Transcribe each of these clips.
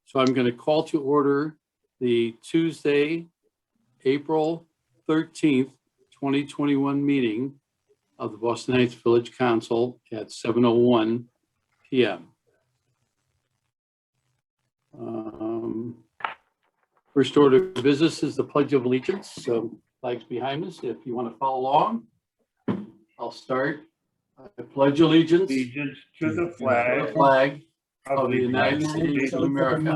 So I'm going to call to order the Tuesday, April 13th, 2021 meeting of the Boston Heights Village Council at 7:01 p.m. First order of business is the Pledge of Allegiance. So flags behind us. If you want to follow along, I'll start. I pledge allegiance To the flag of the United States of America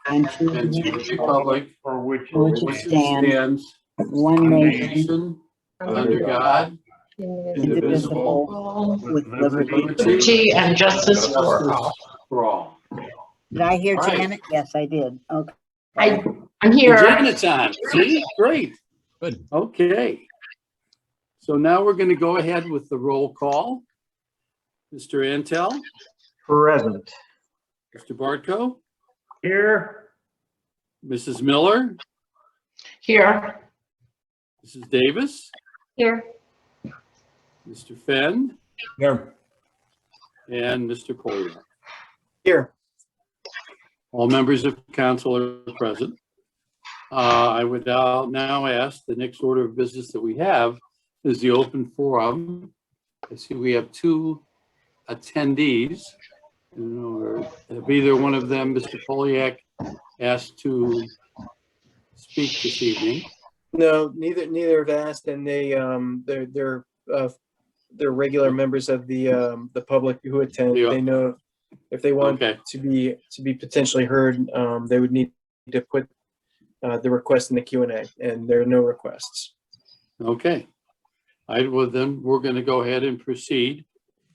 and to and to the the republic for which for which which it stands stands, one one nation, nation, under God, indivisible, with with liberty. liberty and justice for all. for all. Did I hear All right. Janet? Yes, I did. Okay. I'm And here. Janet's on. See, great. Good. Okay. So now we're going to go ahead with the roll call. Mr. Antel, Present. Mr. Bartko, here. Mrs. Miller, Here. Mrs. Davis, Here. Mr. Fenn, Here. and Mr. Polyak. Here. All members of council are present. I would now ask, the next order of business that we have is the open forum. I see we have two attendees. If either one of them, Mr. Polyak, asked to speak this evening. No, neither have asked, and they're regular members of the public who attend. Yeah. They know if they want Okay. to be potentially heard, they would need to put the request in the Q&A, and there are no requests. Okay. Well, then we're going to go ahead and proceed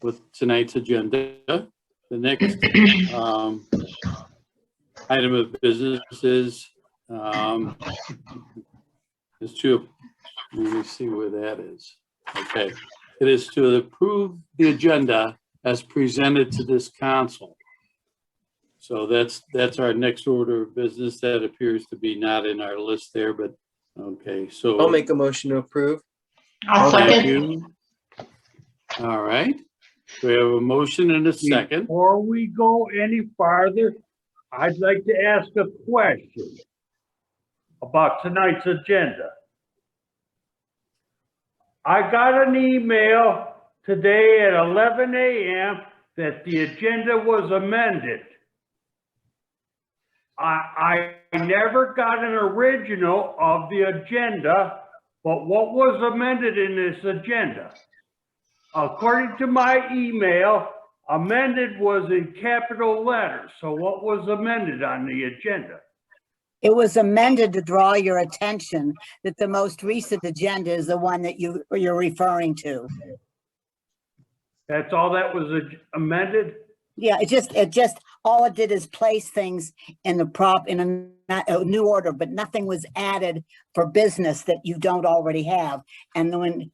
with tonight's agenda. The next item of business is to, let me see where that is. Okay. It is to approve the agenda as presented to this council. So that's our next order of business. That appears to be not in our list there, but okay. So I'll make a motion to approve. I'll thank second. you. All right. We have a motion and a second. Before we go any farther, I'd like to ask a question about tonight's agenda. I got an email today at 11 a.m. that the agenda was amended. I never got an original of the agenda, but what was amended in this agenda? According to my email, amended was in capital letters. So what was amended on the agenda? It was amended to draw your attention that the most recent agenda is the one that you're referring to. That's all that was amended? Yeah, it just all it did is place things in a new order, but nothing was added for business that you don't already have. And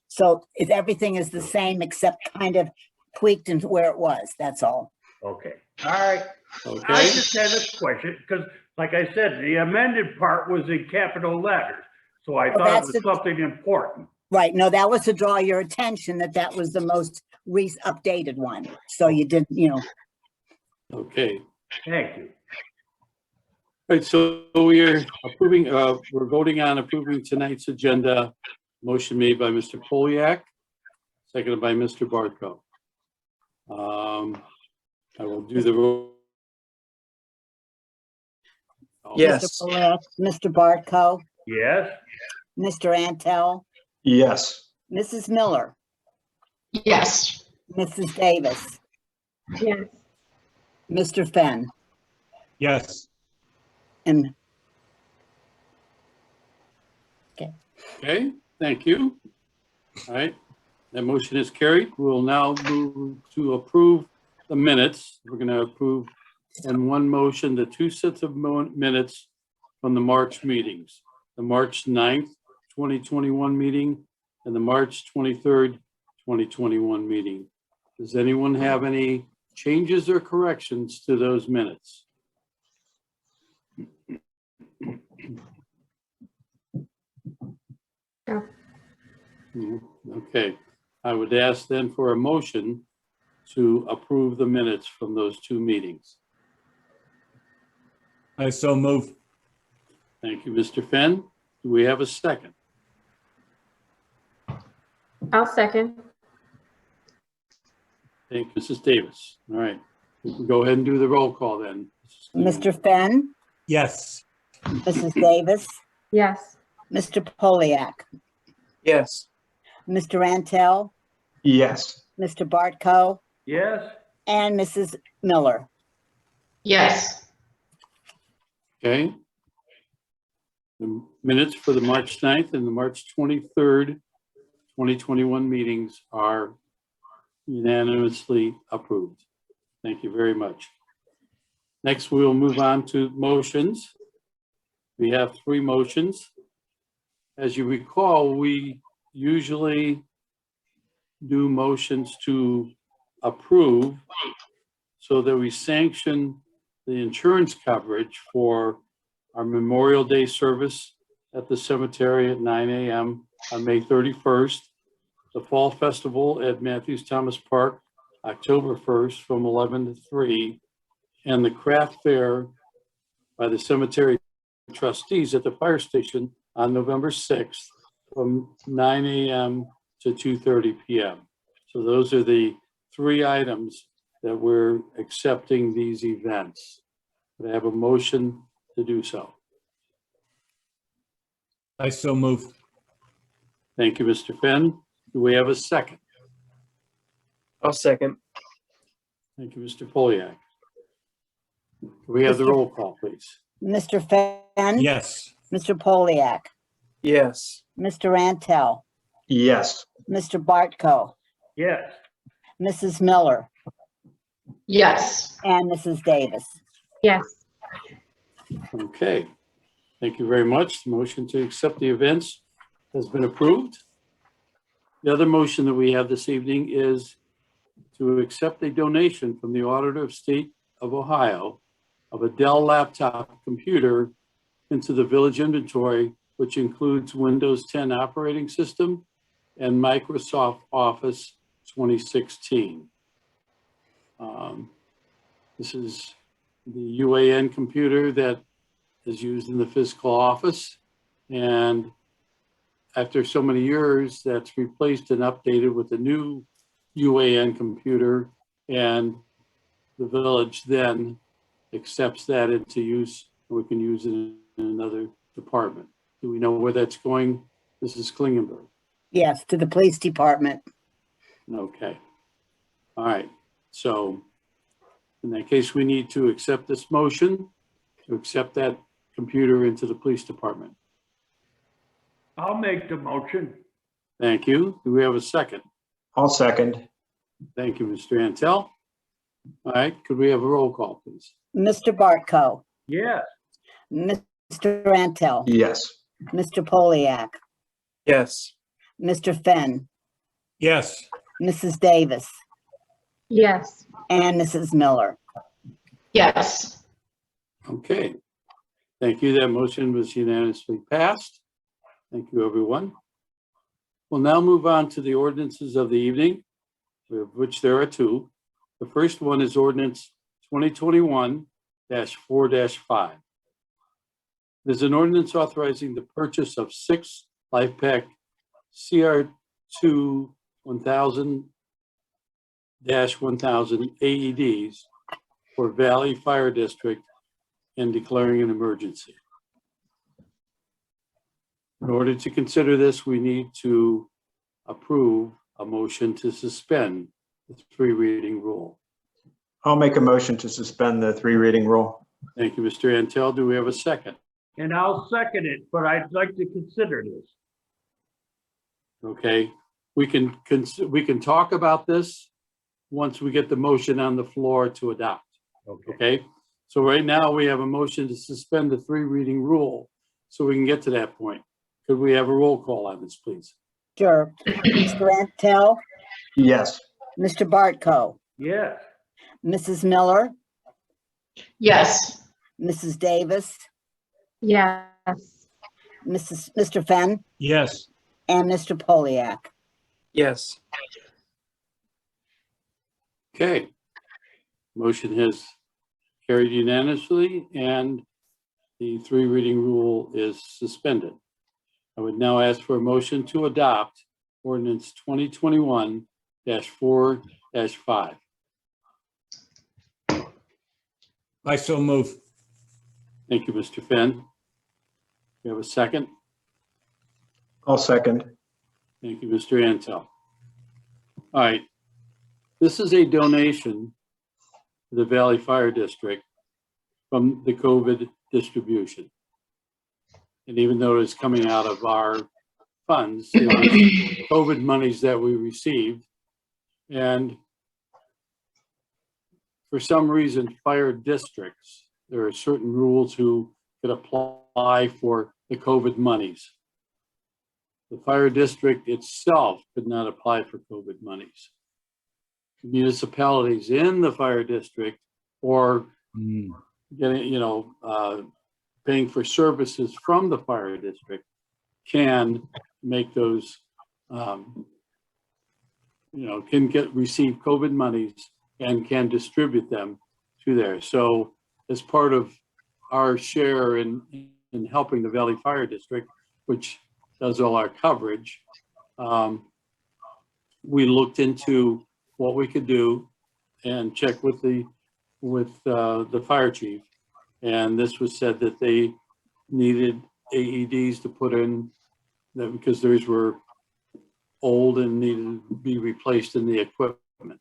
everything is the same except kind of tweaked into where it was. That's all. Okay, all right. Okay. I just had a question because, like I said, the amended part was in capital letters. So I thought it that's was something important. Right. No, that was to draw your attention that was the most updated one. So you didn't, Okay. Thank you. All right. So we're voting on approving tonight's agenda. Motion made by Mr. Polyak, seconded by Mr. Bartko. I will do the roll. Yes. Mr. Polak, Mr. Bartko, Yes? Mr. Antel, Yes. Mrs. Miller, Yes. Mrs. Davis, Yes. Mr. Fenn, Yes. and Okay. Thank you. All right. That motion is carried. We'll now move to approve the minutes. We're going to approve in one motion the two sets of minutes from the March meetings, the March 9th, 2021 meeting and the March 23rd, 2021 meeting. Does anyone have any changes or corrections to those minutes? Okay, I would ask then for a motion to approve the minutes from those two meetings. I so move. Thank you, Mr. Fenn. Do we have a second? I'll second. Thank you, Mrs. Davis. All right, we can go ahead and do the roll call then. Mr. Fenn, Yes. Mrs. Davis, Yes. Mr. Poliak, Yes. Mr. Antel, Yes. Mr. Bartko, Yes, and Mrs. Miller. Yes. Okay. The minutes for the March 9th and the March 23rd, 2021 meetings are unanimously approved. Thank you very much. Next, we will move on to motions. We have 3 motions. As you recall, we usually do motions to approve so that we sanction the insurance coverage for our Memorial Day service at the cemetery at 9 a.m. on May 31st, the Fall Festival at Matthews Thomas Park, October 1st from 11 to 3, and the craft fair by the cemetery trustees at the fire station on November 6th from 9 a.m. to 2:30 p.m. So those are the 3 items that we're accepting these events. Would I have a motion to do so? I so move. Thank you, Mr. Fenn. Do we have a second? I'll second. Thank you, Mr. Poliak. Can we have the roll call, please? Mr. Fenn, Yes. Mr. Poliak, Yes. Mr. Antel, Yes. Mr. Bartko, yes, Mrs. Miller, Yes. and Mrs. Davis. Yes. Okay. Thank you very much. The motion to accept the events has been approved. The other motion that we have this evening is to accept a donation from the Auditor of State of Ohio of a Dell laptop computer into the village inventory, which includes Windows 10 operating system and Microsoft Office 2016. This is the UAN computer that is used in the physical office. And after so many years, that's replaced and updated with a new UAN computer, and the village then accepts that into use, and we can use it in another department. Do we know where that's going, Mrs. Klingenberg? Yes, to the police department. Okay. All right. So in that case, we need to accept this motion to accept that computer into the police department. I'll make the motion. Thank you. Do we have a second? I'll second. Thank you, Mr. Antel. All right, could we have a roll call, please? Mr. Bartko, Yes, Mr. Antel, Yes. Mr. Poliak, Yes. Mr. Fenn, Yes. Mrs. Davis, Yes. and Mrs. Miller. Yes. Okay. Thank you. That motion was unanimously passed. Thank you, everyone. We'll now move on to the ordinances of the evening, of which there are 2. The first one is ordinance 2021-4-5. There's an ordinance authorizing the purchase of 6 LifePak CR2 1000-1000 AEDs for Valley Fire District and declaring an emergency. In order to consider this, we need to approve a motion to suspend the 3 reading rule. I'll make a motion to suspend the 3 reading rule. Thank you, Mr. Antel. Do we have a second? and I'll second it, but I'd like to consider this. Okay, we can talk about this once we get the motion on the floor to adopt. Okay. Okay, so right now we have a motion to suspend the 3 reading rule, so we can get to that point. Could we have a roll call on this, please? Sure. Mr. Antel, Yes. Mr. Bartko, Yes, Mrs. Miller, Yes. Mrs. Davis, Yes. Mr. Fenn, Yes. and Mr. Poliak. Yes. Okay, motion has carried unanimously, and the three reading rule is suspended. I would now ask for a motion to adopt ordinance 2021-4-5. I so move. Thank you, Mr. Finn. You have a second? I'll second. Thank you, Mr. Antel. All right. This is a donation to the Valley Fire District from the COVID distribution. And even though it's coming out of our funds, it was COVID monies that we received. And for some reason, fire districts, there are certain rules who could apply for the COVID monies. The fire district itself could not apply for COVID monies. Municipalities in the fire district or getting, paying for services from the fire district can make those, receive COVID monies and can distribute them to there. So as part of our share in helping the Valley Fire District, which does all our coverage, we looked into what we could do and checked with the fire chief. And this was said that they needed AEDs to put in because theirs were old and needed to be replaced in the equipment.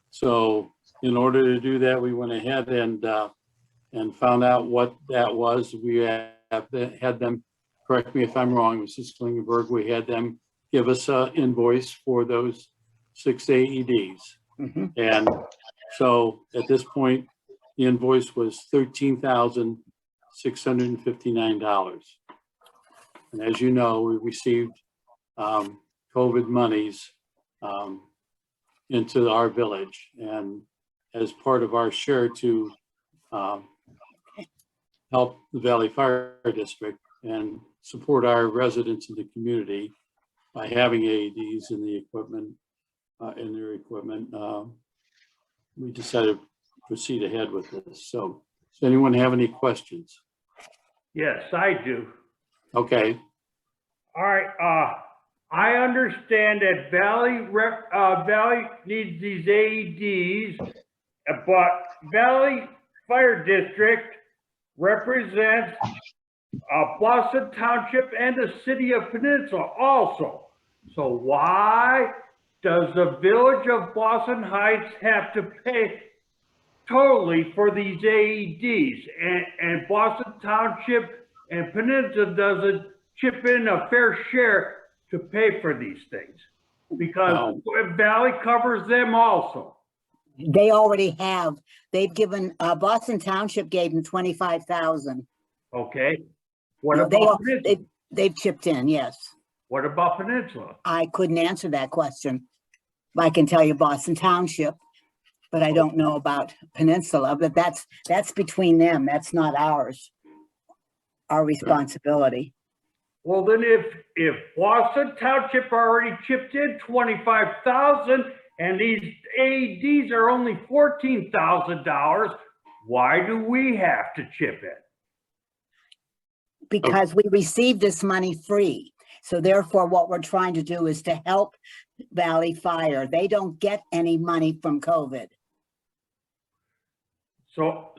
So in order to do that, we went ahead and found out what that was. We had them, correct me if I'm wrong, Mrs. Klingenberg, we had them give us an invoice for those 6 AEDs. Mm-hmm. And so at this point, the invoice was $13,659. And as you know, we received COVID monies into our village, and as part of our share to help the Valley Fire District and support our residents in the community by having AEDs in the equipment, in their equipment, we decided to proceed ahead with this. So does anyone have any questions? Yes, I do. Okay. All right, I understand that Valley needs these AEDs, but Valley Fire District represents Boston Township and the city of Peninsula also. So why does the village of Boston Heights have to pay totally for these AEDs? And Boston Township and Peninsula doesn't chip in a fair share to pay for these things? Because Valley covers them also. They already have. They've given, Boston Township gave them 25,000. Okay. What No, about Peninsula? They've chipped in, yes. What about Peninsula? I couldn't answer that question. I can tell you Boston Township, but I don't know about Peninsula, but that's between them. That's not ours. Our responsibility. Well, then if Boston Township already chipped in 25,000 and these AEDs are only $14,000, why do we have to chip in? Because we received this money free. So therefore, what we're trying to do is to help Valley Fire. They don't get any money from COVID. So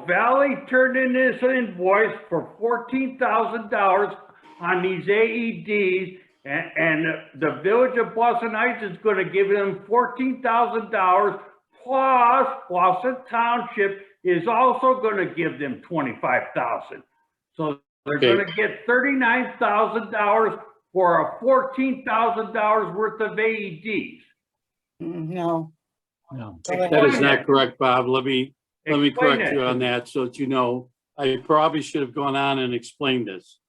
Valley turned in this invoice for $14,000 on these AEDs, and the village of Boston Heights is going to give them $14,000, plus Boston Township is also going to give them $25,000. So they're going to get $39,000 for a $14,000 worth of AEDs. No. No. That is not correct, Bob. Let me Explain correct that you to on me. that so that you know. I probably should have gone on and explained this.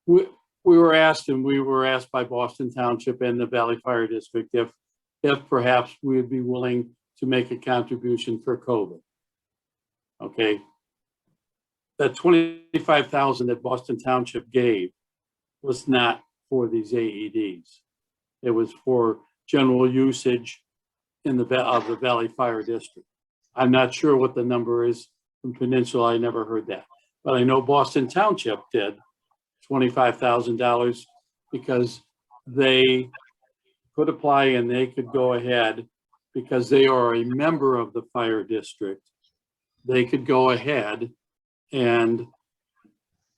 We were asked, and we were asked by Boston Township and the Valley Fire District if perhaps we would be willing to make a contribution for COVID. Okay. That $25,000 that Boston Township gave was not for these AEDs. It was for general usage in the Valley Fire District. I'm not sure what the number is From Peninsula, I never heard that. But I know Boston Township did $25,000 because they could apply and they could go ahead because they are a member of the fire district. They could go ahead and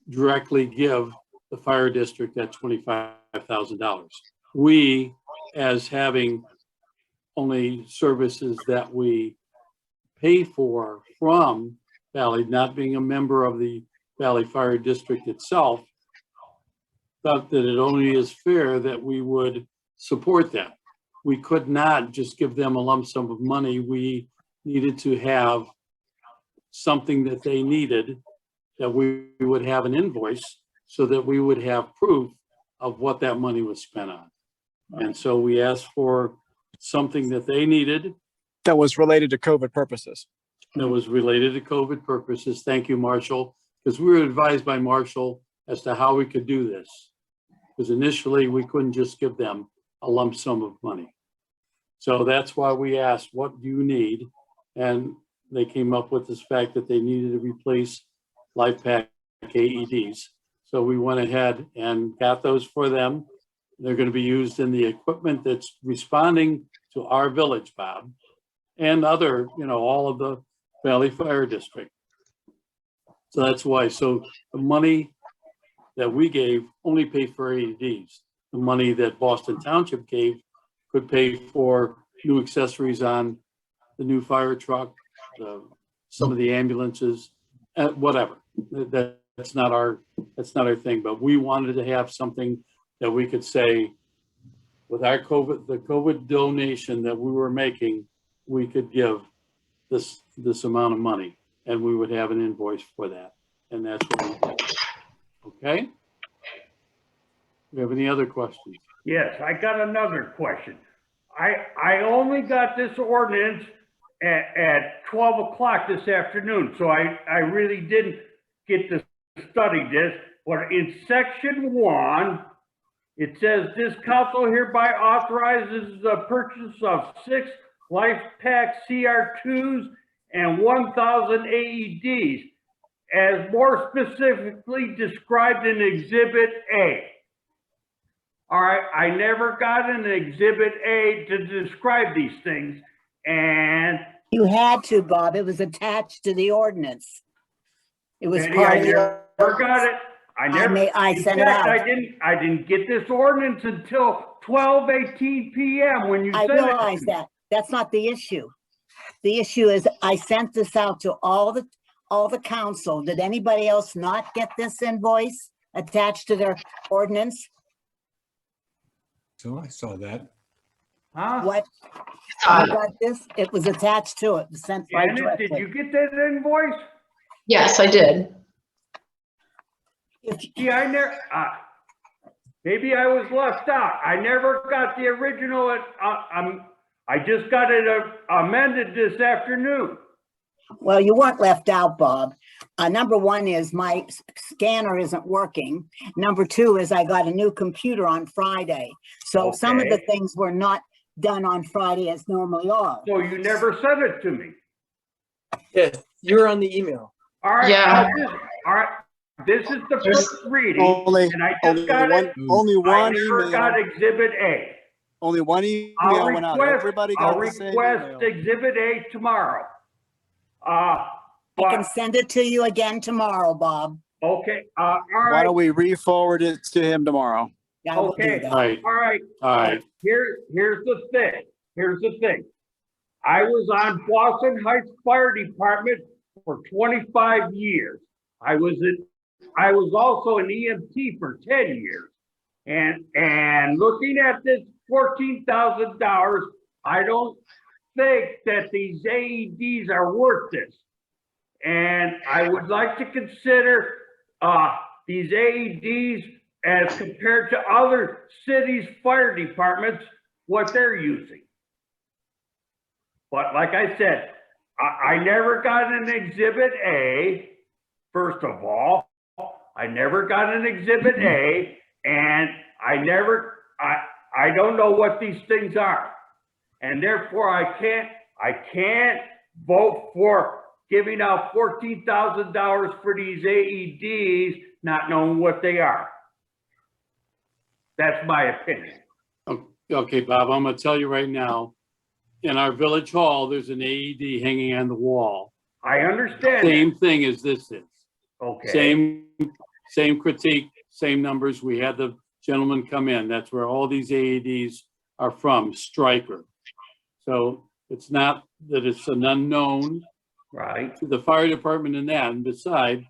directly give the fire district that $25,000. We, as having only services that we pay for from Valley, not being a member of the Valley Fire District itself, thought that it only is fair that we would support them. We could not just give them a lump sum of money. We needed to have something that they needed, that we would have an invoice so that we would have proof of what that money was spent on. And so we asked for something that they needed That was related to COVID purposes. that was related to COVID purposes. Thank you, Marshall, because we were advised by Marshall as to how we could do this. Because initially we couldn't just give them a lump sum of money. So that's why we asked, what do you need? And they came up with this fact that they needed to replace LifePak AEDs. So we went ahead and got those for them. They're going to be used in the equipment that's responding to our village, Bob, and other, all of the Valley Fire District. So that's why. So the money that we gave only paid for AEDs. The money that Boston Township gave could pay for new accessories on the new fire truck, some of the ambulances, whatever. That's not our thing. But we wanted to have something that we could say, with our the COVID donation that we were making, we could give this amount of money, and we would have an invoice for that. And that's what we did. Okay? Do you have any other questions? Yes, I got another question. I only got this ordinance at 12 o'clock this afternoon, so I really didn't get to study this. But in section 1, it says this council hereby authorizes the purchase of 6 LifePak CR2s and 1,000 AEDs, as more specifically described in Exhibit A. All right, I never got an Exhibit A to describe these things, and You had to, Bob. It was attached to the ordinance. It was Betty, part I of the. never got it. I In sent it fact, out. I didn't get this ordinance until 12:18 PM when you I sent it. realize that. That's not the issue. The issue is I sent this out to all the council. Did anybody else not get this invoice attached to their ordinance? So I saw that. Huh? What? Uh, You got this? It was attached to it, sent right Janet, did you directly. get that invoice? Yes, I did. If- See, I never, maybe I was left out. I never got the original, I just got it amended this afternoon. Well, you weren't left out, Bob. Number one is my scanner isn't working. Number two is I got a new computer on Friday. So some of the Okay. things were not done on Friday as normally are. So you never sent it to me. Yeah, you're on the email. All right. Yeah. All right. This is the There's first reading, Only, and I only just got it. only I one never got email, Exhibit A. only one I'll email went out. Everybody I'll got the same request email. Exhibit A tomorrow. I can But, send it to you again tomorrow, Bob. okay, all Why right, don't we re-forward it to him tomorrow? I will do Okay. that. All right, all right. all right. Here's the thing. I was on Boston Heights Fire Department for 25 years. I was also an EMT for 10 years. And looking at this $14,000, I don't think that these AEDs are worth this. And I would like to consider these AEDs as compared to other cities' fire departments, what they're using. But like I said, I never got an Exhibit A, first of all. I never got an Exhibit A, and I don't know what these things are. And therefore, I can't vote for giving out $14,000 for these AEDs, not knowing what they are. That's my opinion. Okay, Bob, I'm gonna tell you right now, in our village hall, there's an AED hanging on the wall. I understand. Same thing as this is. Okay. Same critique, same numbers. We had the gentleman come in. That's where all these AEDs are from, Stryker. So it's not that it's an unknown Right. to the fire department and that. And beside,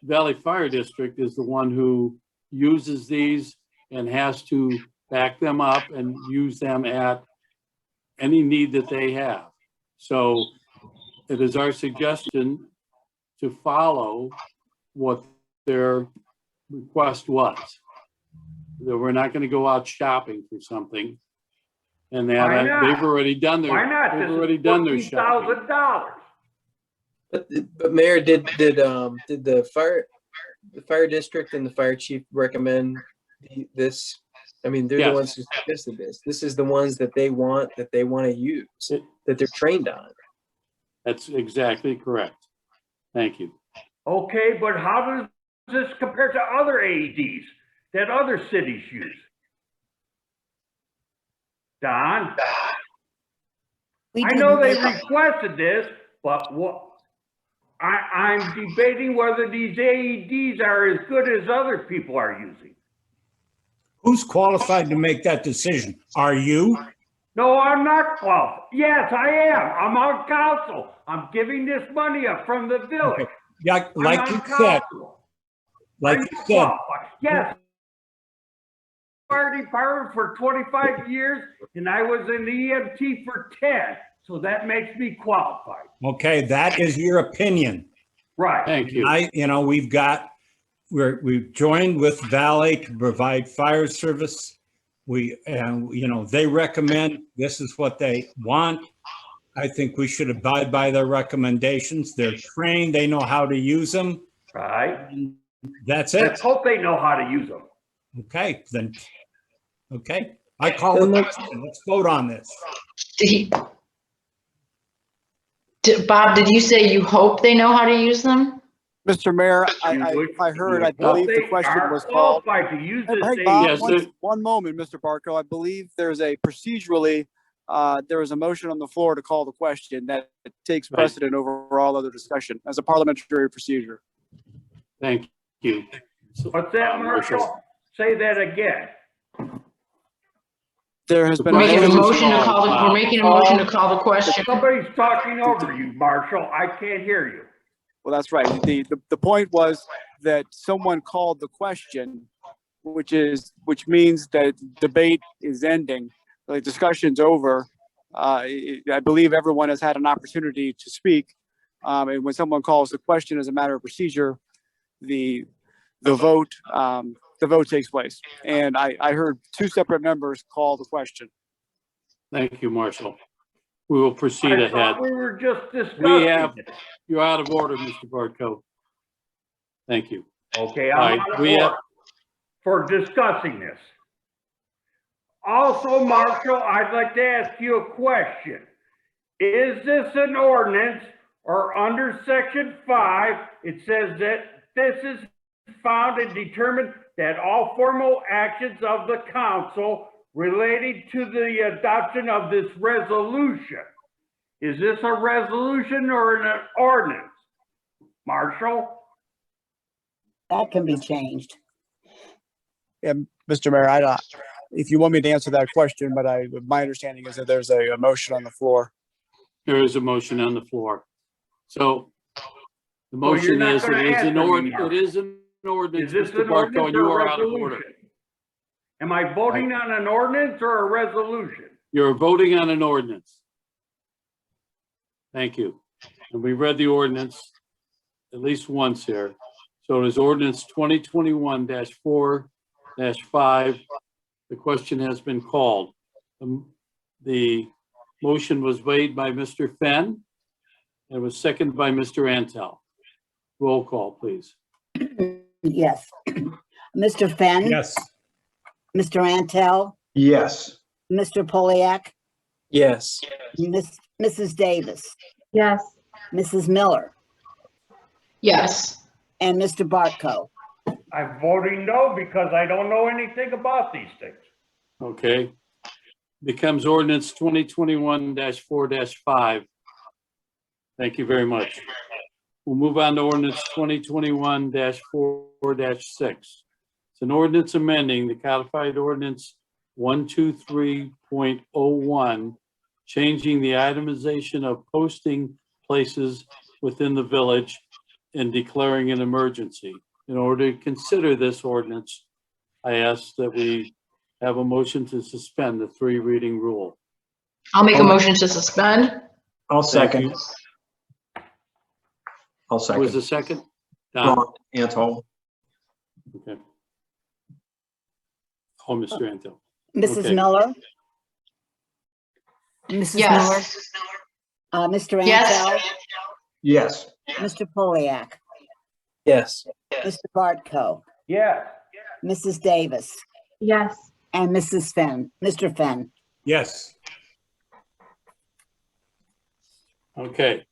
Valley Fire District is the one who uses these and has to back them up and use them at any need that they have. So it is our suggestion to follow what their request was. That we're not gonna go out shopping for something. And Why that not? they've already done their, Why not? they've This already is done their shopping. $14,000. But Mayor, did the fire district and the fire chief recommend this? I mean, they're the Yes. ones who suggested this. This is the ones that they want to use, that they're trained on. That's exactly correct. Thank you. Okay, but how does this compare to other AEDs that other cities use? Don? We I know they didn't- requested this, but I'm debating whether these AEDs are as good as other people are using. Who's qualified to make that decision? Are you? No, I'm not qualified. Yes, I am. I'm on council. I'm giving this money up from the village. Yeah, I'm like on you said, council. like Are you you said, qualified? Yes. Fire department for 25 years and I was in the EMT for 10. So that makes me qualified. okay, that is your opinion. Right. Thank you. We've joined with Valley to provide fire service. They recommend, this is what they want. I think we should abide by their recommendations. They're trained, they know how to use them. Right. That's Let's it. hope they know how to use them. Okay, then, okay. I call the question. Let's vote on this. Bob, did you say you hope they know how to use them? Mr. Mayor, You I heard, I would hope believe the they question are was called. qualified to use Hey, this Bob, Yes, AED. sir. one moment, Mr. Barco. I believe there's a procedurally, there is a motion on the floor to call the question that takes Right. precedent over all other discussion as a parliamentary procedure. Thank you. What's that, Marshall? Say that again. There has been We're We're making a motion motion to call the, call. we're making a motion to call the question. Somebody's talking over you, Marshall. I can't hear you. Well, that's right. The point was that someone called the question, which means that debate is ending, the discussion's over. I believe everyone has had an opportunity to speak. And when someone calls the question as a matter of procedure, the vote takes place. And I heard two separate members call the question. Thank you, Marshall. We will proceed I ahead. thought we were just We discussing have, this. you're out of order, Mr. Barco. Thank you. Okay, All I'm right, out of we have- order for discussing this. Also, Marshall, I'd like to ask you a question. Is this an ordinance or under section 5, it says that this is found and determined that all formal actions of the council relating to the adoption of this resolution. Is this a resolution or an ordinance? Marshall? That can be changed. And Mr. Mayor, if you want me to answer that question, but my understanding is that there's a motion on the floor. There is a motion on the floor. So the Well, you're motion not is, gonna it is answer an me, ordinance, Mark. it is an ordinance, Is this Mr. an Barco, ordinance and you or are a out of order. resolution? Am I voting on an ordinance or a resolution? You're voting on an ordinance. Thank you. And we read the ordinance at least once here. So it is ordinance 2021-4-5. The question has been called. The motion was made by Mr. Fenn and was seconded by Mr. Antel. Roll call, please. Yes. Mr. Fenn? Yes. Mr. Antel? Yes. Mr. Poliak? Yes. Mrs. Davis? Yes. Mrs. Miller, Yes. and Mr. Bartko. I'm voting no because I don't know anything about these things. Okay. Becomes ordinance 2021-4-5. Thank you very much. We'll move on to ordinance 2021-4-6. It's an ordinance amending the codified ordinance 123.01, changing the itemization of posting places within the village and declaring an emergency. In order to consider this ordinance, I ask that we have a motion to suspend the 3 reading rule. I'll make a motion to suspend. I'll Thank second. you. I'll Who was the second. second? Don? Ron Antal. Okay. Oh, Mr. Antel. Mrs. Okay. Miller? Mrs. Yes. Miller? Mr. Yes. Antel? Yes. Mr. Poliak? Yes. Mr. Bartko? Yes. Mrs. Davis? yes, And Mrs. Fenn, Mr. Fenn. Yes. Okay.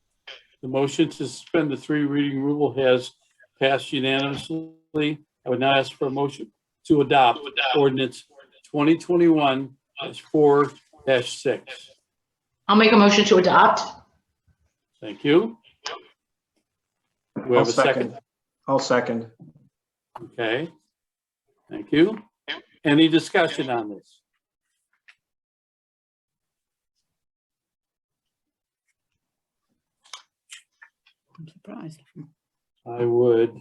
The motion to suspend the 3 reading rule has passed unanimously. I would now ask for a motion to adopt ordinance 2021-4-6. I'll make a motion to adopt. Thank you. We I'll have a second. I'll second. Okay. Thank you. Any discussion on this? I'm surprised. I would.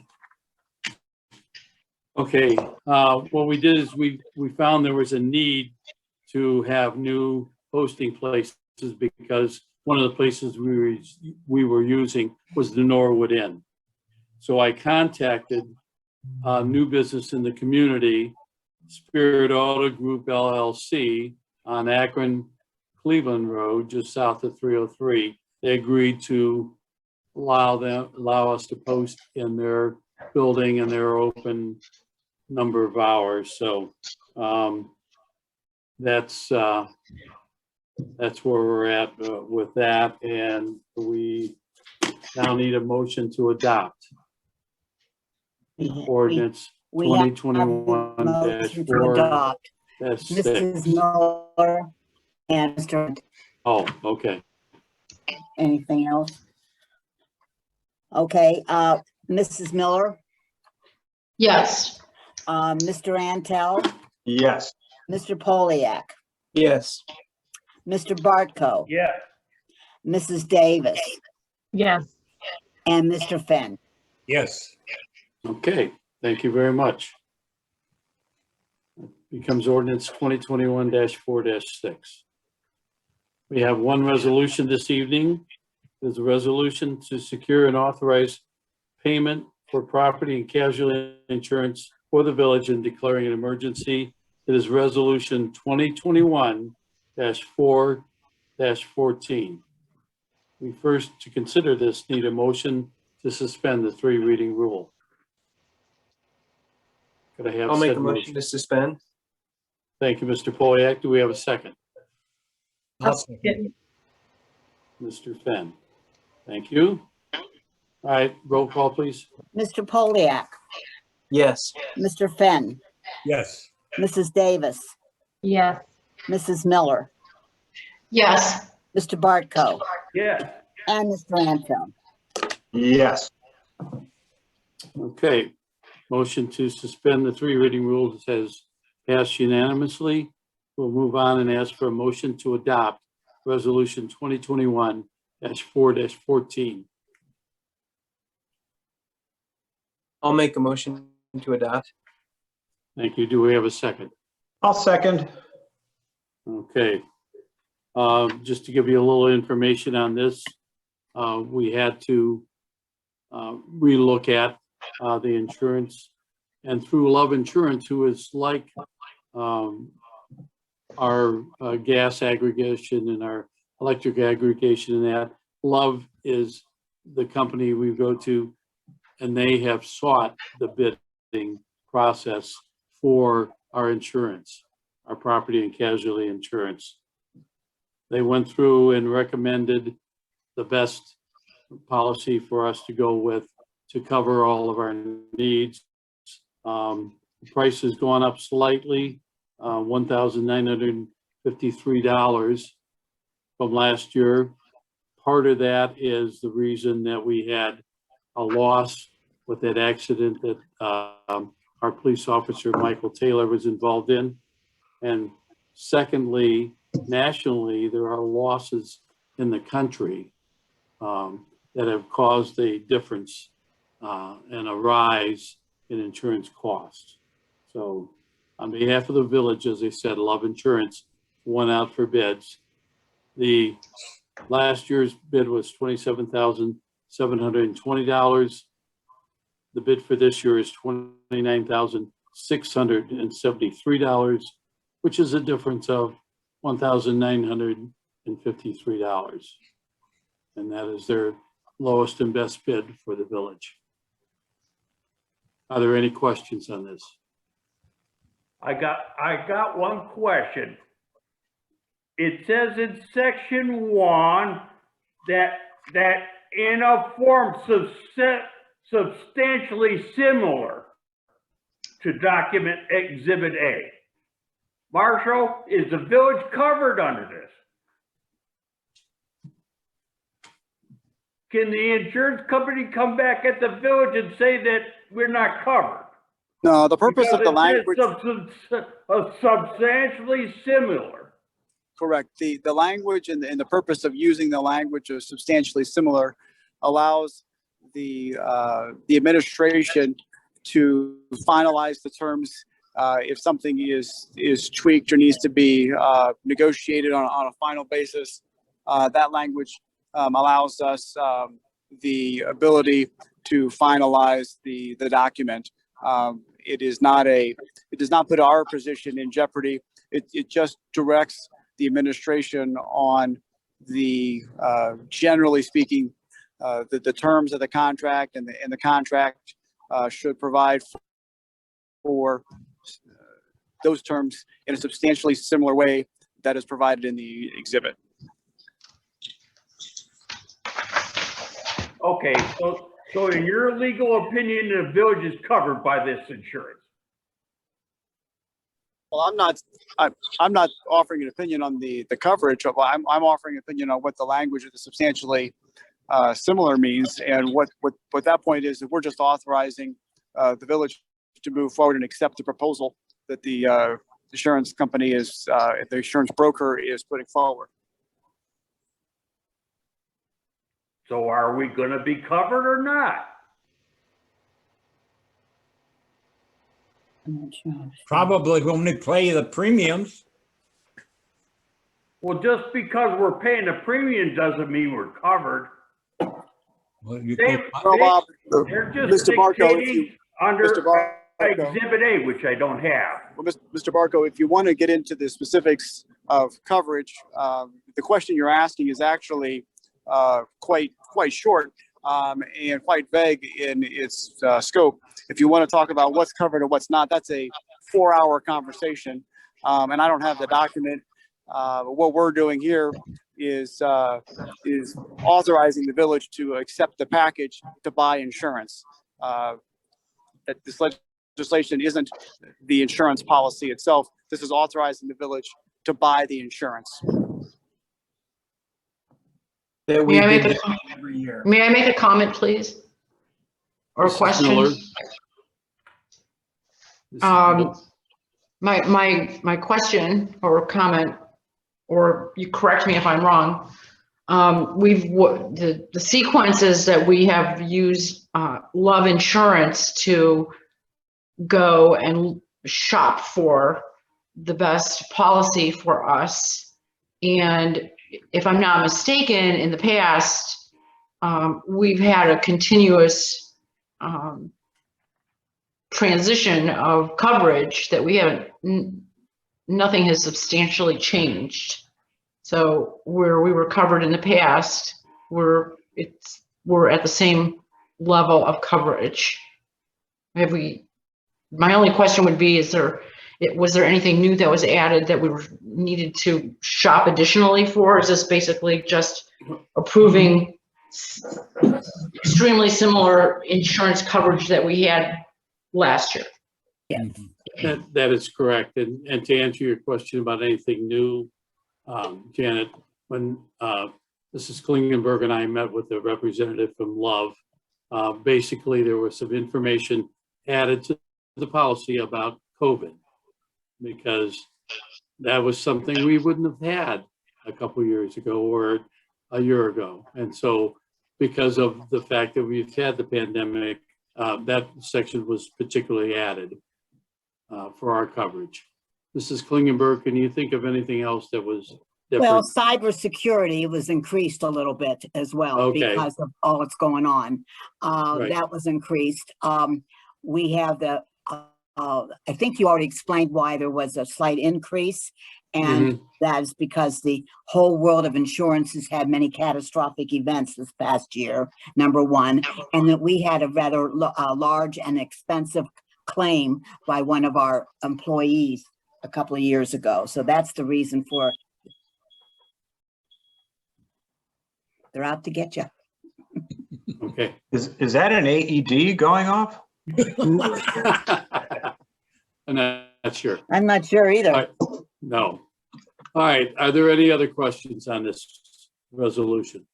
Okay, what we did is we found there was a need to have new posting places because one of the places we were using was the Norwood Inn. So I contacted new business in the community, Spirit Auto Group LLC on Akron Cleveland Road, just south of 303. They agreed to allow us to post in their building, and they're open number of hours. So that's where we're at with that, and we now need a motion to adopt ordinance We have a 2021 motion to adopt. Mrs. Miller and Mr. Oh, okay. Anything else? Okay, Mrs. Miller, Yes. Mr. Antel, Yes. Mr. Poliak, Yes. Mr. Bartko, Yes. Mrs. Davis, yes, and Mr. Fenn. Yes. Okay, thank you very much. Becomes ordinance 2021-4-6. We have one resolution this evening. There's a resolution to secure and authorize payment for property and casualty insurance for the village and declaring an emergency. It is resolution 2021-4-14. We first, to consider this, need a motion to suspend the 3 reading rule. Could I have I'll make said a motion to suspend. Thank you, Mr. Poliak. Do we have a second? I'll second. Mr. Fenn. Thank you. All right, roll call, please. Mr. Poliak, Yes. Mr. Fenn, Yes. Mrs. Davis, yes, Mrs. Miller, Yes. Mr. Bartko, Yes. and Mr. Antel. Yes. Okay, motion to suspend the 3 reading rules has passed unanimously. We'll move on and ask for a motion to adopt resolution 2021-4-14. I'll make a motion to adopt. Thank you. Do we have a second? I'll second. Okay. Just to give you a little information on this, we had to relook at the insurance, and through Love Insurance, who is like our gas aggregation and our electric aggregation, and that Love is the company we go to, and they have sought the bidding process for our insurance, our property and casualty insurance. They went through and recommended the best policy for us to go with to cover all of our needs. The price has gone up slightly, $1,953 from last year. Part of that is the reason that we had a loss with that accident that our police officer, Michael Taylor, was involved in. And secondly, nationally, there are losses in the country that have caused a difference and a rise in insurance costs. So on behalf of the village, as I said, Love Insurance went out for bids. The last year's bid was $27,720. The bid for this year is $29,673, which is a difference of $1,953. And that is their lowest and best bid for the village. Are there any questions on this? I got one question. It says in section 1 that in a form substantially similar to document Exhibit A. Marshall, is the village covered under this? Can the insurance company come back at the village and say that we're not covered? No, the purpose of the language, Substantially similar. correct. The language and the purpose of using the language of substantially similar allows the administration to finalize the terms if something is tweaked or needs to be negotiated on a final basis. That language allows us the ability to finalize the document. It does not put our position in jeopardy. It just directs the administration on the generally speaking the terms of the contract, and the contract should provide for those terms in a substantially similar way that is provided in the exhibit. Okay, so in your legal opinion, the village is covered by this insurance? Well, I'm not offering an opinion on the coverage. I'm offering an opinion on what the language of the substantially similar means, and what that point is that we're just authorizing the village to move forward and accept the proposal that the insurance company the insurance broker is putting forward. So are we gonna be covered or not? I'm not sure. Probably when we pay the premiums. Well, just because we're paying the premium doesn't mean we're covered. Well, you They- go- Well, Bob, They're just Mr. Barco, dictating under Mr. Barco, Exhibit A, which I don't have. well, Mr. Barco, if you want to get into the specifics of coverage, the question you're asking is actually quite short and quite vague in its scope. If you want to talk about what's covered or what's not, that's a 4-hour conversation, and I don't have the document. What we're doing here is authorizing the village to accept the package to buy insurance. That this legislation isn't the insurance policy itself. This is authorizing the village to buy the insurance. That we May I make did a this comment? every year. May I make a comment, please? Or a Mrs. question? Miller? Mrs. Miller? My question or comment, or you correct me if I'm wrong. The sequences that we have used Love Insurance to go and shop for the best policy for us. And if I'm not mistaken, in the past, we've had a continuous transition of coverage that we haven't, nothing has substantially changed. So where we were covered in the past, we're at the same level of coverage. My only question would be, was there anything new that was added that we needed to shop additionally for? Is this basically just approving extremely similar insurance coverage that we had last year. That is correct. And to answer your question about anything new, Janet, when Mrs. Klingenberg and I met with the representative from Love, basically there was some information added to the policy about COVID, because that was something we wouldn't have had a couple years ago or a year ago. And so because of the fact that we've had the pandemic, that section was particularly added for our coverage. Mrs. Klingenberg, can you think of anything else that was Well, different? cybersecurity was increased a little bit as well Okay. because of all that's going on. Right. That was increased. We have I think you already explained why there was a slight increase. And that is because the whole world of insurance has had many catastrophic events this past year, number one. And that we had a rather large and expensive claim by one of our employees a couple of years ago. So that's the reason for they're out to get you. Okay. Is that an AED going off? I'm not sure. I'm not sure either. All right. No. All right. Are there any other questions on this resolution?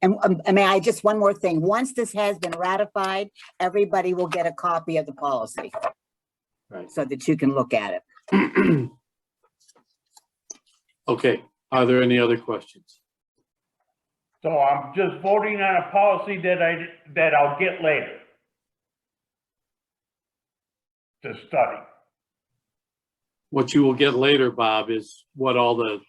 And may I just one more thing? Once this has been ratified, everybody will get a copy of the policy Right. so that you can look at it. Okay. Are there any other questions? So I'm just voting on a policy that I'll get later to study. What you will get later, Bob, is what all the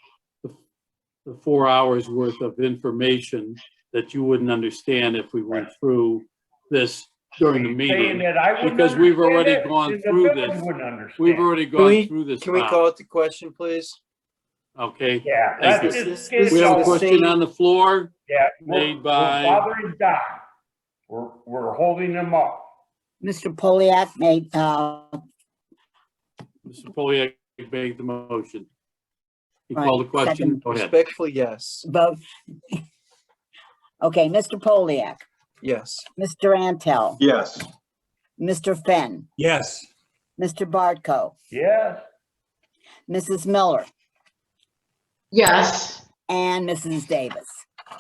4 hours worth of information that you wouldn't understand if we went through this during the Saying meeting. that I wouldn't Because we've understand already it, gone then the through village this. wouldn't understand. We've already Can gone we, through this. can we Bob. call it the question, please? Okay. Yeah, Thank let's you. just get it We have a going. question on the floor. Yeah, made we're by- bothering Don. We're holding him up. Mr. Poliak made, Mr. Poliak made the motion. You Right, called the question? second. Go ahead. Respectfully, yes. vote. Okay, Mr. Poliak, Yes. Mr. Antel, Yes. Mr. Fenn, Yes. Mr. Bartko, Yes, Mrs. Miller, Yes, and Mrs. Davis.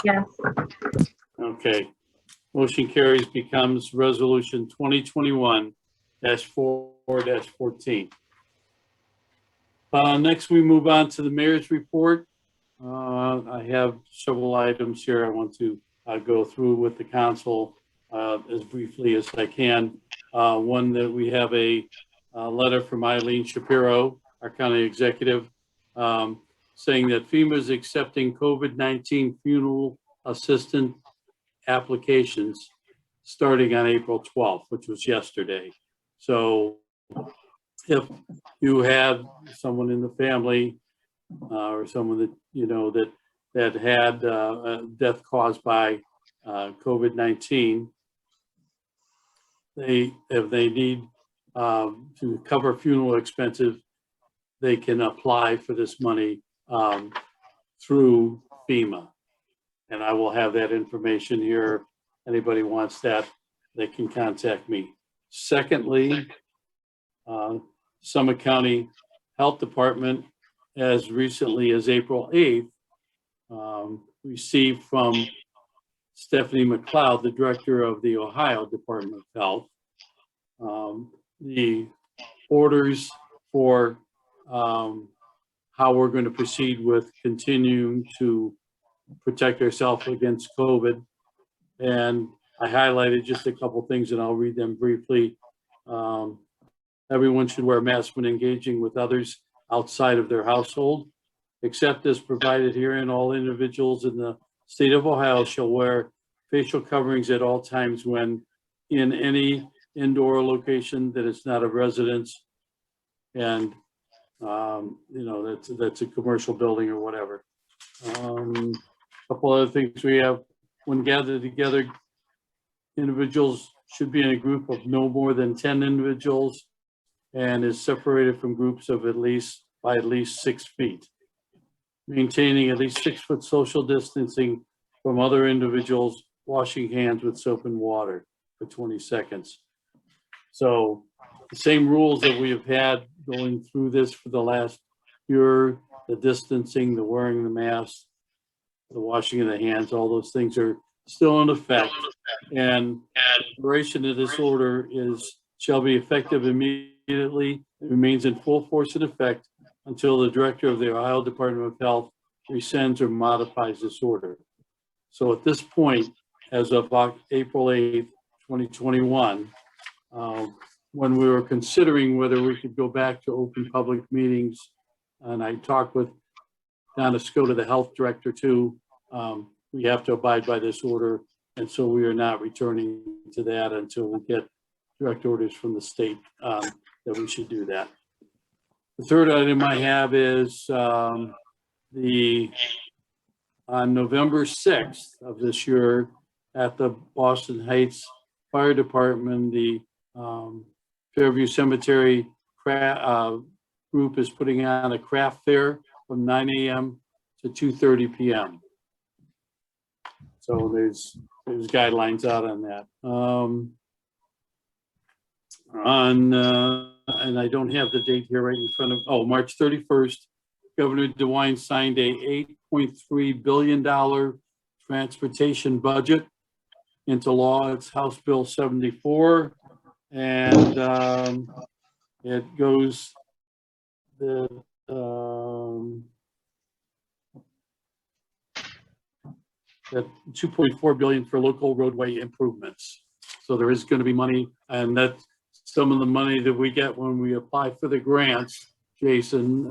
yes, Okay. Motion carries, becomes resolution 2021-4-14. Next, we move on to the mayor's report. I have several items here I want to go through with the council as briefly as I can. One, that we have a letter from Eileen Shapiro, our county executive, saying that FEMA is accepting COVID-19 funeral assistant applications starting on April 12th, which was yesterday. So if you have someone in the family or someone that, you know, that had a death caused by COVID-19, if they need to cover funeral expenses, they can apply for this money through FEMA. And I will have that information here. Anybody wants that, they can contact me. Secondly, Summit County Health Department, as recently as April 8th, received from Stephanie McLeod, the director of the Ohio Department of Health, the orders for how we're going to proceed with continuing to protect ourselves against COVID. And I highlighted just a couple things and I'll read them briefly. Everyone should wear masks when engaging with others outside of their household, except as provided herein. All individuals in the state of Ohio shall wear facial coverings at all times when in any indoor location that is not a residence. And, you know, that's a commercial building or whatever. Couple other things we have: when gathered together, individuals should be in a group of no more than 10 individuals and is separated from groups of at least 6 feet. Maintaining at least 6 foot social distancing from other individuals washing hands with soap and water for 20 seconds. So the same rules that we have had going through this for the last year, the distancing, the wearing the mask, the washing of the hands, all those things are still in effect. And the duration of this order shall be effective immediately. It remains in full force and effect until the director of the Ohio Department of Health rescinds or modifies this order. So at this point, as of April 8th, 2021, when we were considering whether we could go back to open public meetings, and I talked with Donna Scota, the health director too, we have to abide by this order. And so we are not returning to that until we get direct orders from the state that we should do that. The third item I have is on November 6th of this year at the Boston Heights Fire Department, the Fairview Cemetery group is putting on a craft fair from 9 a.m. to 2:30 p.m. So there's guidelines out on that. And I don't have the date here right in front of, March 31st, Governor DeWine signed a $8.3 billion transportation budget into law. It's House Bill 74. And it goes that $2.4 billion for local roadway improvements. So there is going to be money, and that's some of the money that we get when we apply for the grants. Jason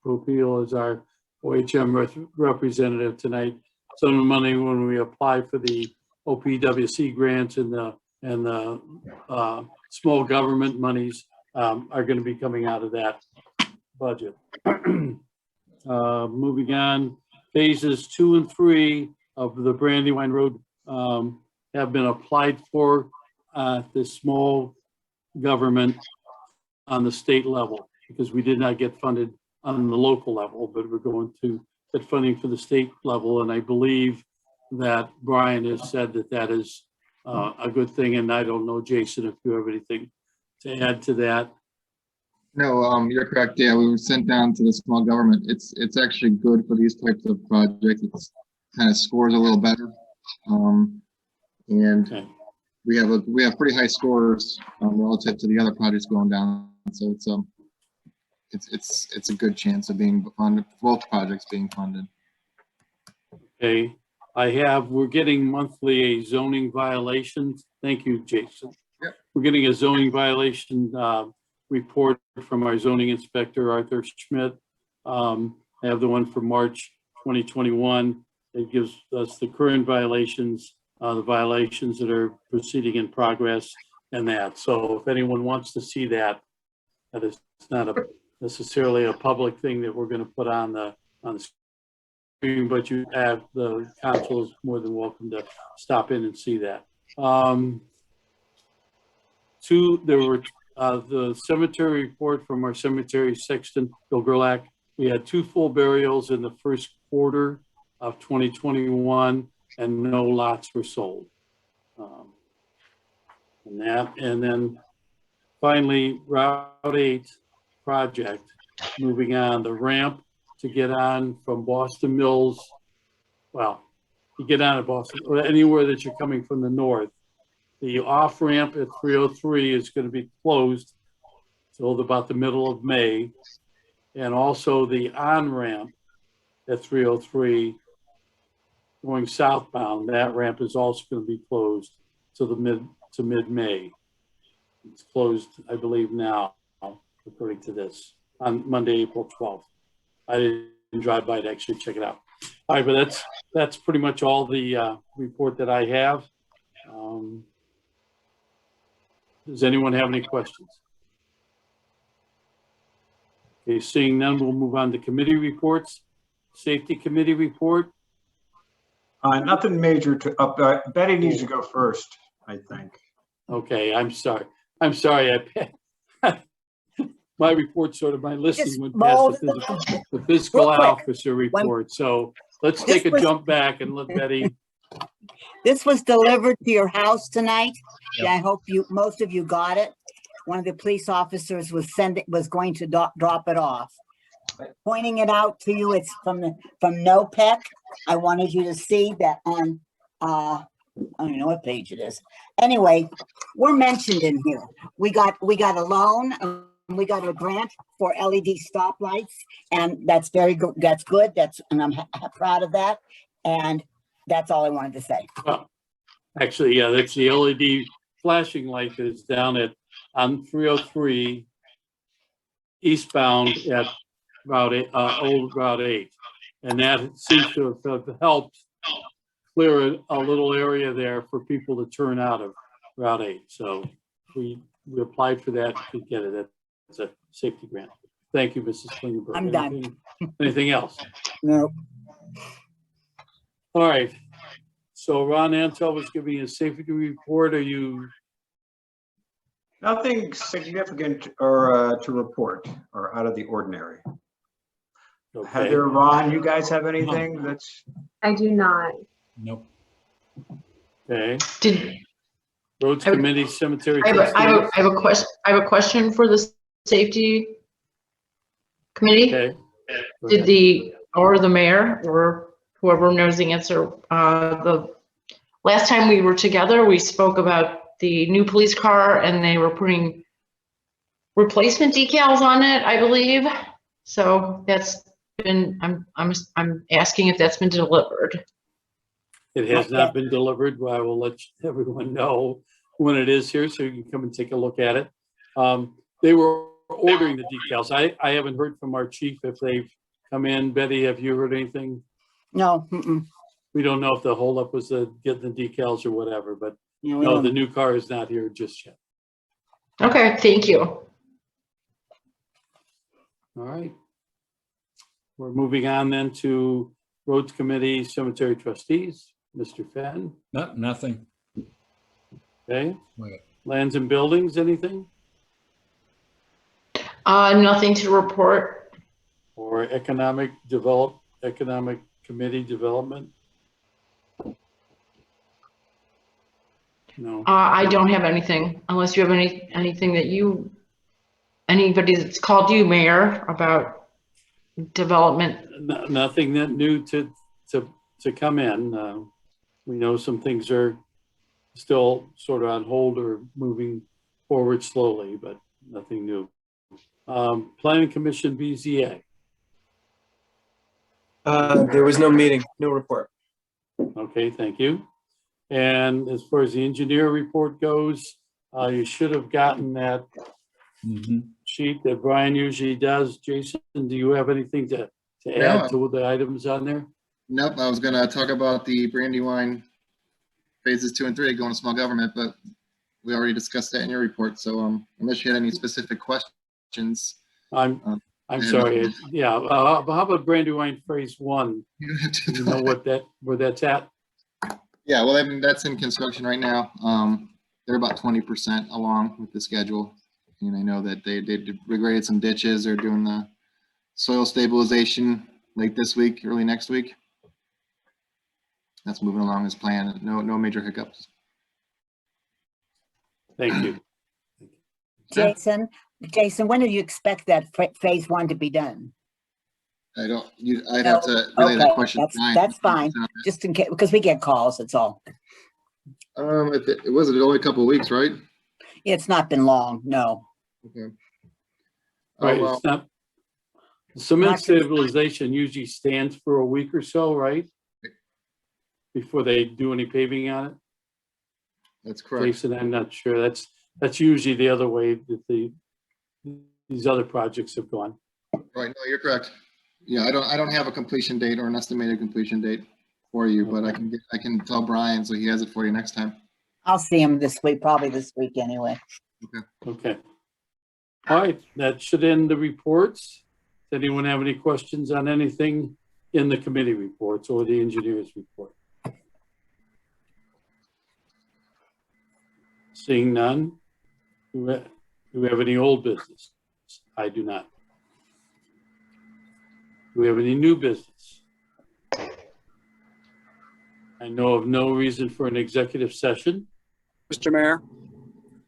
Popeil is our OHM representative tonight. Some of the money when we apply for the OPWC grants and the small government monies are going to be coming out of that budget. Moving on, phases 2 and 3 of the Brandywine Road have been applied for the small government on the state level, because we did not get funded on the local level, but we're going to get funding for the state level. And I believe that Brian has said that that is a good thing. And I don't know, Jason, if you have anything to add to that. No, you're correct. Yeah, we were sent down to the small government. It's actually good for these types of projects. It's kind of scores a little better. And Okay. we have pretty high scores relative to the other projects going down. So it's a good chance of being funded, both projects being funded. Okay, we're getting monthly zoning violations. Thank you, Jason. Yep. We're getting a zoning violation report from our zoning inspector, Arthur Schmidt. I have the one for March 2021. It gives us the current violations, the violations that are proceeding in progress, and that. So if anyone wants to see that, that is not necessarily a public thing that we're going to put on the screen, but you have the council is more than welcome to stop in and see that. There were the cemetery report from our cemetery sexton, Bill Gerlach. We had 2 full burials in the first quarter of 2021, and no lots were sold. And then finally, Route 8 project, moving on, the ramp to get on from Boston Mills. Well, you get on at Boston, or anywhere that you're coming from the north. The off ramp at 303 is going to be closed till about the middle of May. And also the on ramp at 303 going southbound, that ramp is also going to be closed to mid-May. It's closed, I believe now, according to this, on Monday, April 12th. I didn't drive by to actually check it out. All right, but that's pretty much all the report that I have. Does anyone have any questions? Okay, seeing none, we'll move on to committee reports. Safety Committee report. Nothing major to Betty needs to go first, I think. Okay, I'm sorry. My report, sort of my listing went past the fiscal Real quick. officer report. So let's take a jump back and let Betty This was delivered to your house tonight. Yep. I hope most of you got it. One of the police officers was going to drop it off. Pointing it out to you, it's from NOPEC. I wanted you to see that on, I don't know what page it is. Anyway, we're mentioned in here. We got a loan, we got a grant for LED stoplights, and that's very good. That's good. And I'm proud of that. And that's all I wanted to say. Well, actually, yeah, that's the LED flashing light that is down on 303 eastbound at old Route 8. And that seems to have helped clear a little area there for people to turn out of Route 8. So we applied for that to get it. It's a safety grant. Thank you, Mrs. Klingenberg. I'm done. Anything else? No. All right. So Ron Antel was giving a safety report. Are you? Nothing significant or to report or out of the ordinary. Okay. Heather, Ron, you guys have anything that's? I do not. Nope. Okay. Did, Roads I have- Committee, Cemetery. I Trustees. have a question for the safety committee. Okay. Did the mayor or whoever knows the answer, the last time we were together, we spoke about the new police car and they were putting replacement decals on it, I believe. So that's been, I'm asking if that's been delivered. It has not been delivered. I will let everyone know when it is here so you can come and take a look at it. They were ordering the decals. I haven't heard from our chief if they've come in. Betty, have you heard anything? No. We don't know if the holdup was getting the decals or whatever, but No, no, the new car is not here just yet. Okay, thank you. All right. We're moving on then to Roads Committee, Cemetery Trustees. Mr. Fenn, Nothing. okay. Wait. Lands and Buildings, anything? Nothing to report. Or Economic Committee Development? No. I don't have anything unless you have anything that anybody that's called you, Mayor, about development. Nothing that new to come in. We know some things are still sort of on hold or moving forward slowly, but nothing new. Planning Commission, BZA. There was no meeting, no report. Okay, thank you. And as far as the engineer report goes, you should have gotten that sheet that Brian usually does. Jason, do you have anything to add to the items on there? Nope, I was gonna talk about the Brandywine phases 2 and 3 going to small government, but we already discussed that in your report. So unless you had any specific questions. I'm sorry. Yeah, how about Brandywine Phase 1? You have to Do you know where that's at? Yeah, well, I mean, that's in construction right now. They're about 20% along with the schedule. And I know that they regraded some ditches. They're doing the soil stabilization late this week, early next week. That's moving along as planned. No major hiccups. Thank you. Jason, when do you expect that phase 1 to be done? I'd have to relay that question. to Brian. That's fine. Just in case, because we get calls, that's all. It was only a couple of weeks, right? It's not been long, no. Okay. Right, well, it's not, cement Not- stabilization usually stands for a week or so, right? Before they do any paving on it? that's correct. Jason, I'm not sure. That's usually the other way that these other projects have gone. Right, no, you're correct. Yeah, I don't have a completion date or an estimated completion date for you, but I can tell Brian so he has it for you next time. I'll see him this week, probably this week anyway. Okay. All right, that should end the reports. Does anyone have any questions on anything in the committee reports or the engineer's report? Seeing none, do we have any old business? I do not. Do we have any new business? I know of no reason for an executive session. Mr. Mayor,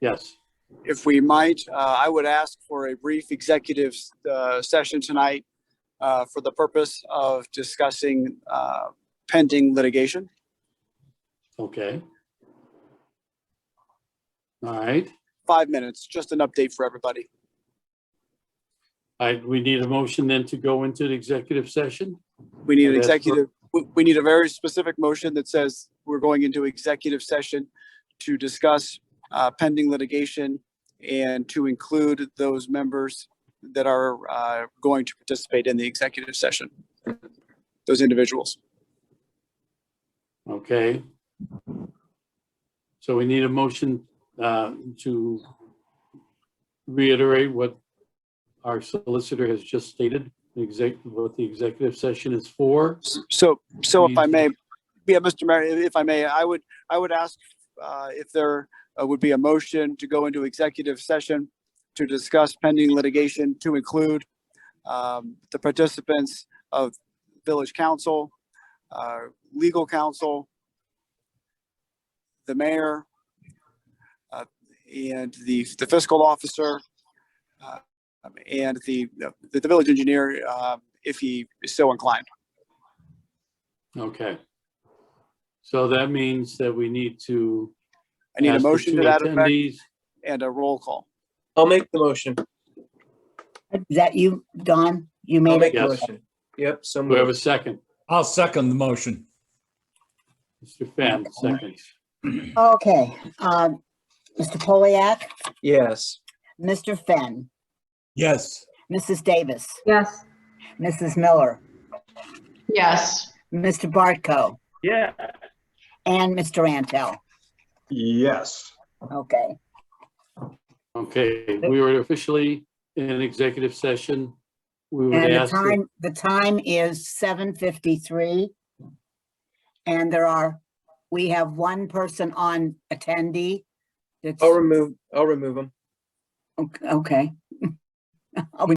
Yes. if we might, I would ask for a brief executive session tonight for the purpose of discussing pending litigation. Okay. All right. 5 minutes, just an update for everybody. We need a motion then to go into the executive session. We need an That's for- executive, we need a very specific motion that says we're going into executive session to discuss pending litigation and to include those members that are going to participate in the executive session, those individuals. Okay. So we need a motion to reiterate what our solicitor has just stated, what the executive session is for. So if I may, yeah, Mr. Mayor, if I may, I would ask if there would be a motion to go into executive session to discuss pending litigation to include the participants of village council, legal counsel, the mayor, and the fiscal officer, and the village engineer, if he is so inclined. Okay. So that means that we need to. I need a ask the motion to two that effect attendees- and a roll call. I'll make the motion. Is that you, Don? You I'll made make it? the Yes. motion. Yep, so Do we have a moved. second? I'll second the motion. Mr. Fenn, seconds. Okay, Mr. Poliak, Yes. Mr. Fenn, Yes. Mrs. Davis, yes, Mrs. Miller, Yes, Mr. Bartko, Yeah. and Mr. Antel. Yes. Okay, Okay, we were officially in an executive session. We would and ask. that- the time is 7:53. And we have one person on attendee. That's, I'll remove them. okay. I'll